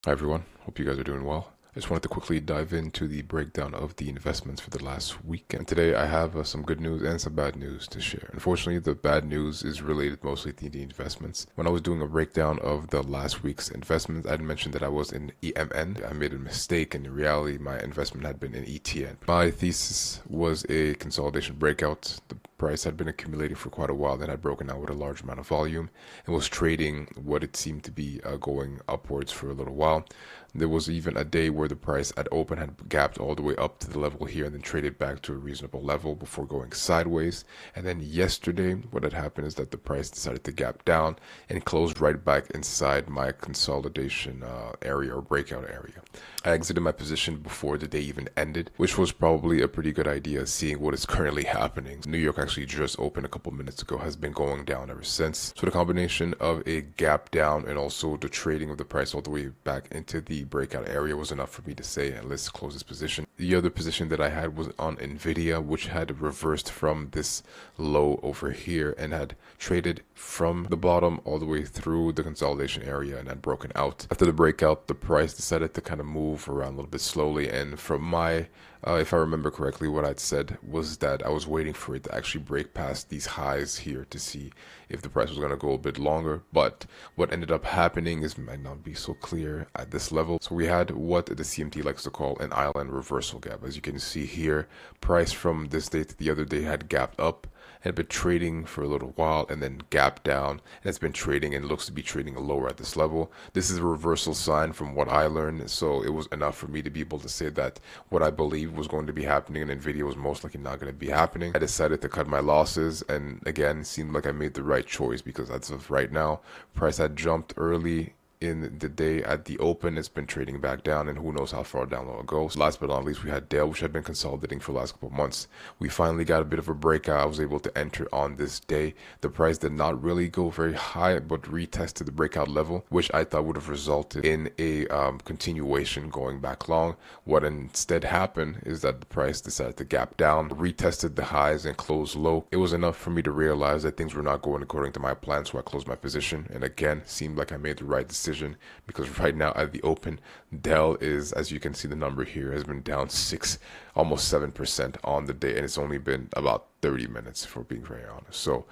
Hi everyone, hope you guys are doing well. I just wanted to quickly dive into the breakdown of the investments for the last week. And today I have some good news and some bad news to share. Unfortunately, the bad news is related mostly to the investments. When I was doing a breakdown of the last week's investments, I had mentioned that I was in EMN. I made a mistake, and in reality, my investment had been in ETN. My thesis was a consolidation breakout. The price had been accumulating for quite a while, then had broken out with a large amount of volume and was trading what it seemed to be going upwards for a little while. There was even a day where the price at open had gapped all the way up to the level here and then traded back to a reasonable level before going sideways. And then yesterday, what had happened is that the price decided to gap down and closed right back inside my consolidation area or breakout area. I exited my position before the day even ended, which was probably a pretty good idea seeing what is currently happening. New York actually just opened a couple minutes ago, has been going down ever since. So the combination of a gap down and also the trading of the price all the way back into the breakout area was enough for me to say, let's close this position. The other position that I had was on Nvidia, which had reversed from this low over here and had traded from the bottom all the way through the consolidation area and had broken out. After the breakout, the price decided to kind of move around a little bit slowly, and from my if I remember correctly, what I'd said was that I was waiting for it to actually break past these highs here to see if the price was going to go a bit longer. But what ended up happening is might not be so clear at this level. So we had what the CMT likes to call an island reversal gap. As you can see here, price from this day to the other day had gapped up, had been trading for a little while and then gapped down, and it's been trading and looks to be trading lower at this level. This is a reversal sign from what I learned, so it was enough for me to be able to say that what I believed was going to be happening in Nvidia was most likely not going to be happening. I decided to cut my losses, and again, it seemed like I made the right choice because as of right now, price had jumped early in the day at the open. It's been trading back down, and who knows how far down it'll go. So last but not least, we had Dell, which had been consolidating for the last couple of months. We finally got a bit of a breakout. I was able to enter on this day. The price did not really go very high, but retested the breakout level, which I thought would have resulted in a continuation going back long. What instead happened is that the price decided to gap down, retested the highs, and closed low. It was enough for me to realize that things were not going according to my plan, so I closed my position, and again, seemed like I made the right decision, because right now at the open, Dell is, as you can see, the number here has been down almost 7% on the day, and it's only been about 30 minutes, for being very honest. So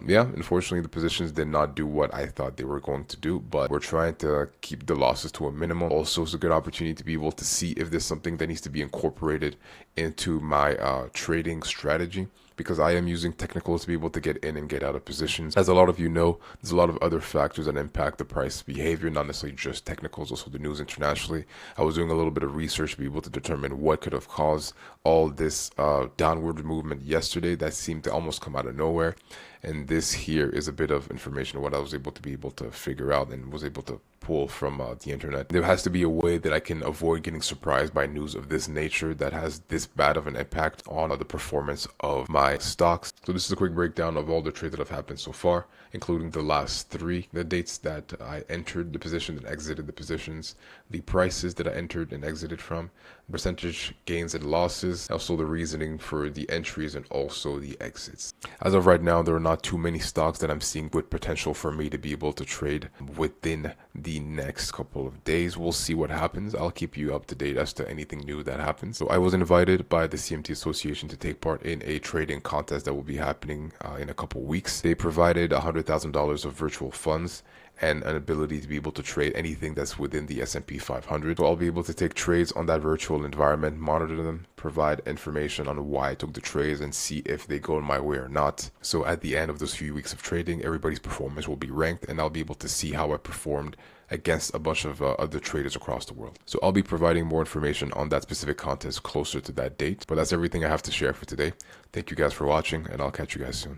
yeah, unfortunately the positions did not do what I thought they were going to do, but we're trying to keep the losses to a minimum. Also, it's a good opportunity to be able to see if there's something that needs to be incorporated into my trading strategy, because I am using technicals to be able to get in and get out of positions. As a lot of you know, there's a lot of other factors that impact the price behavior, not necessarily just technicals, also the news internationally. I was doing a little bit of research to be able to determine what could have caused all this downward movement yesterday that seemed to almost come out of nowhere. And this here is a bit of information, what I was able to figure out and was able to pull from the internet. There has to be a way that I can avoid getting surprised by news of this nature that has this bad of an impact on the performance of my stocks. So this is a quick breakdown of all the trades that have happened so far, including the last three, the dates that I entered the position and exited the positions, the prices that I entered and exited from, percentage gains and losses, also the reasoning for the entries and also the exits. As of right now, there are not too many stocks that I'm seeing good potential for me to be able to trade within the next couple of days. We'll see what happens. I'll keep you up to date as to anything new that happens. So I was invited by the CMT Association to take part in a trading contest that will be happening in a couple weeks. They provided $100,000 of virtual funds and an ability to be able to trade anything that's within the S&P 500. So I'll be able to take trades on that virtual environment, monitor them, provide information on why I took the trades, and see if they go in my way or not. So at the end of those few weeks of trading, everybody's performance will be ranked, and I'll be able to see how I performed against a bunch of other traders across the world. So I'll be providing more information on that specific contest closer to that date. But that's everything I have to share for today. Thank you guys for watching, and I'll catch you guys soon.